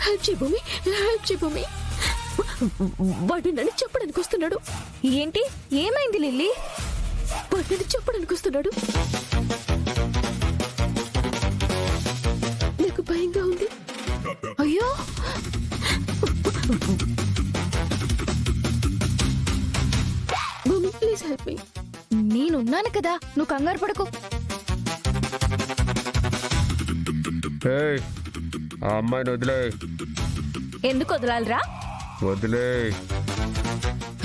Help చేయి భూమి, help చేయి భూమి. వాడు నన్ను చెప్పడానికి వస్తున్నాడు. ఏంటి, ఏమైంది లిల్లీ? వాడు నన్ను చెప్పడానికి వస్తున్నాడు. నాకు భయంగా ఉంది. అయ్యో, భూమి ప్లీజ్ హెల్ప్ మీ. నేనున్నాను కదా, నువ్వు కంగారు పడకు. ఆ అమ్మాయిని వదిలే. ఎందుకు వదలాలిరా? వదిలే.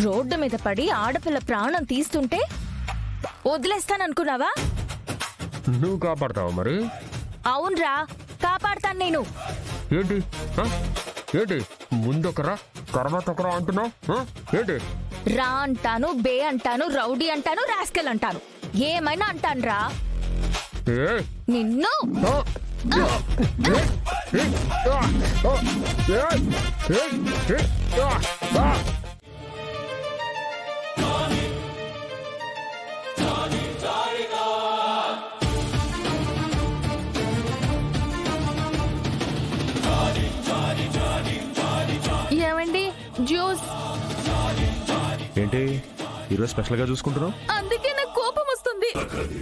రోడ్డు మీద పడి ఆడపిల్ల ప్రాణం తీస్తుంటే వదిలేస్తాననుకున్నావా? నువ్వు కాపాడతావా మరి? అవునరా, కాపాడతాను నేను. ఏంటి ఏంటి ముందొకరా తర్వాత ఒకరా అంటున్నావు? ఏంటి? రా అంటాను, బే అంటాను, రౌడీ అంటాను, రాస్కెల్ అంటాను, ఏమైనా అంటాను రా. నిన్ను ఏమండి, జ్యూస్. ఏంటి ఈరోజు స్పెషల్ గా చూసుకుంటున్నావు? అందుకే నాకు కోపం వస్తుంది.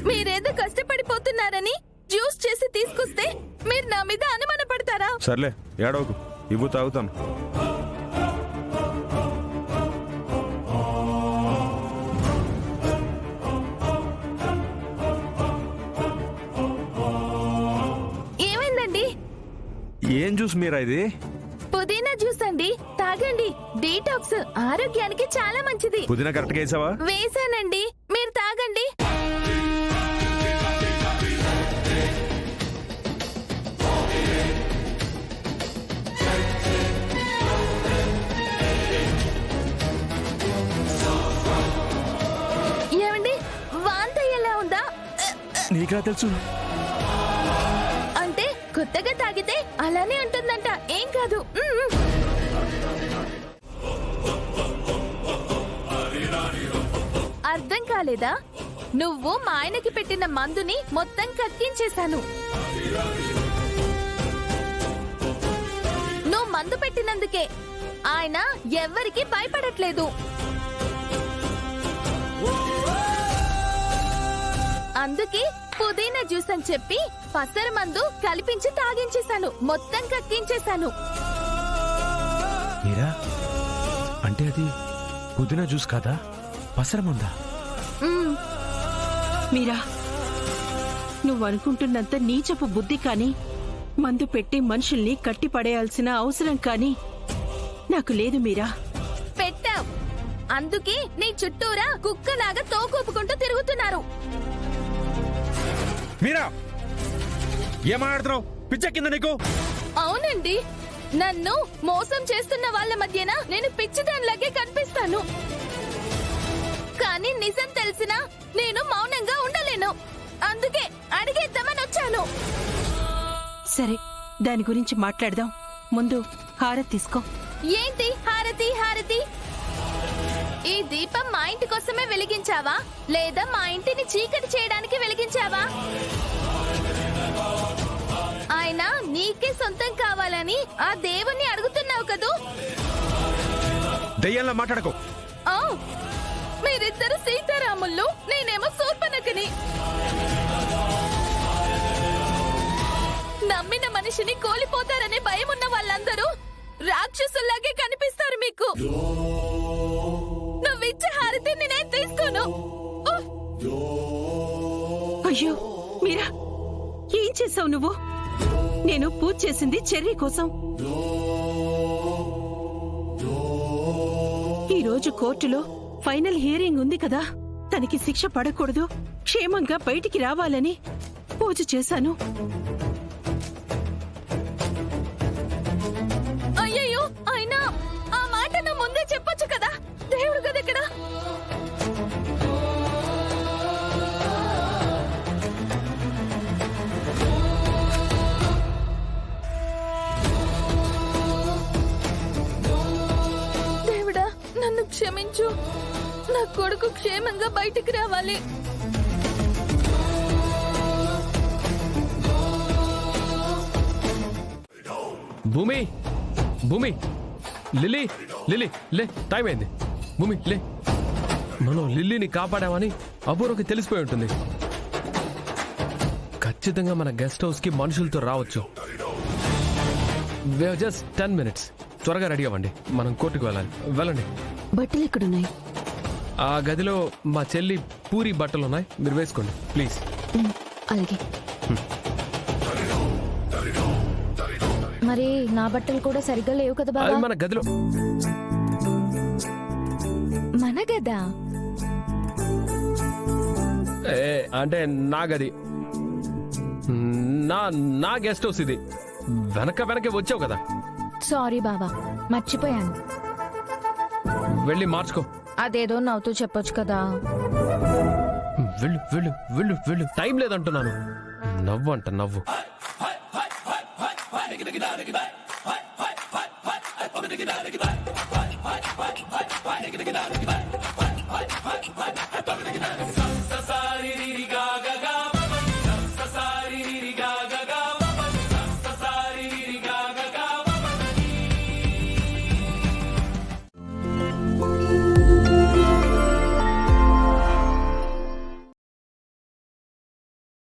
మీరేదో కష్టపడిపోతున్నారని జ్యూస్ చేసి తీసుకొస్తే మీరు నా మీద అనుమాన పడతారా? సర్లే ఏడవకు, ఇవ్వు తాగుతాను. ఏమైందండి? ఏం జ్యూస్ మీరా ఇది? పుదీనా జ్యూస్ అండి, తాగండి. డీటాక్స్, ఆరోగ్యానికి చాలా మంచిది. పుదీనా కరెక్ట్ గా వేసావా? వేసానండి, మీరు తాగండి. ఏమండి, వాంత ఎలా ఉందా? నీకా తెలుసు? అంటే కొత్తగా తాగితే అలానే ఉంటుందంట, ఏం కాదు. అర్థం కాలేదా? నువ్వు మా ఆయనకి పెట్టిన మందుని మొత్తం కక్కించేశాను. నువ్వు మందు పెట్టినందుకే ఆయన ఎవ్వరికి భయపడట్లేదు. అందుకే పుదీనా జ్యూస్ అని చెప్పి పసర మందు కలిపించి తాగించేశాను, మొత్తం కక్కించేశాను. మీరా అంటే అది పుదీనా జ్యూస్ కాదా, పసరమందా? మీరా, నువ్వనుకుంటున్నంత నీచపు బుద్ధి కాని, మందు పెట్టి మనుషుల్ని కట్టి పడేయాల్సిన అవసరం కాని నాకు లేదు మీరా. పెట్టావు, అందుకే నీ చుట్టూరా కుక్కలాగా తోకూపుకుంటూ తిరుగుతున్నారు. మీరా ఏమాడుతున్నావు? పిచ్చెక్కిందా నీకు? అవునండి, నన్ను మోసం చేస్తున్న వాళ్ళ మధ్యన నేను పిచ్చిదానిలాగే కనిపిస్తాను. కానీ నిజం తెలిసినా నేను మౌనంగా ఉండలేను. అందుకే అడిగేద్దామని వచ్చాను. సరే, దాని గురించి మాట్లాడదాం. ముందు హారతి తీసుకో. ఏంటి హారతి హారతి? ఈ దీపం మా ఇంటి కోసమే వెలిగించావా, లేదా మా ఇంటిని చీకటి చేయడానికి వెలిగించావా? ఆయన నీకే సొంతం కావాలని ఆ దేవుణ్ణి అడుగుతున్నావు కదూ. దయ్యంలా మాట్లాడకు. ఆ, మీరిద్దరు సీతారాముళ్ళు, నేనేమో శూర్పణఖని. నమ్మిన మనిషిని కోల్పోతారనే భయం ఉన్న వాళ్ళందరూ రాక్షసుల్లాగే కనిపిస్తారు మీకు. నువ్విచ్చే హారతిని నేను తీసుకోను. ఉఫ్. అయ్యో మీరా, ఏం చేసావు నువ్వు? నేను పూజ చేసింది చెర్రీ కోసం. ఈ రోజు కోర్టులో ఫైనల్ హియరింగ్ ఉంది కదా, తనకి శిక్ష పడకూడదు, క్షేమంగా బయటికి రావాలని పూజ చేశాను. అయ్యయ్యో, అయినా ఆ మాట నా ముందే చెప్పొచ్చు కదా. దేవుడు కదా ఇక్కడ. దేవుడా, నన్ను క్షమించు. నా కొడుకు క్షేమంగా బయటికి రావాలి. భూమి భూమి లిల్లీ లిల్లీ లే టైం అయింది. భూమి లే, మనం లిల్లీని కాపాడామని అపూర్వకి తెలిసిపోయి ఉంటుంది. ఖచ్చితంగా మన గెస్ట్ హౌస్ కి మనుషులతో రావచ్చు. Just 10 minutes. త్వరగా రెడీ అవ్వండి, మనం కోర్టుకు వెళ్ళాలి. వెళ్ళండి. బట్టలు ఎక్కడున్నాయి? ఆ గదిలో మా చెల్లి పూరి బట్టలు ఉన్నాయి, మీరు వేసుకోండి ప్లీజ్. అలాగే. మరి నా బట్టలు కూడా సరిగ్గా లేవు కదా అవి బాబా. మన గదిలో. మన గదా? అంటే నా గది, నా నా గెస్ట్ హౌస్ ఇది. వెనకే వచ్చావు కదా. సారీ బాబా, మర్చిపోయాను. వెళ్ళి మార్చుకో. అదేదో నవ్వుతూ చెప్పొచ్చు కదా. వెళ్ళు వెళ్ళు వెళ్ళు వెళ్ళు, టైం లేదంటున్నాను. నవ్వు అంట నవ్వు.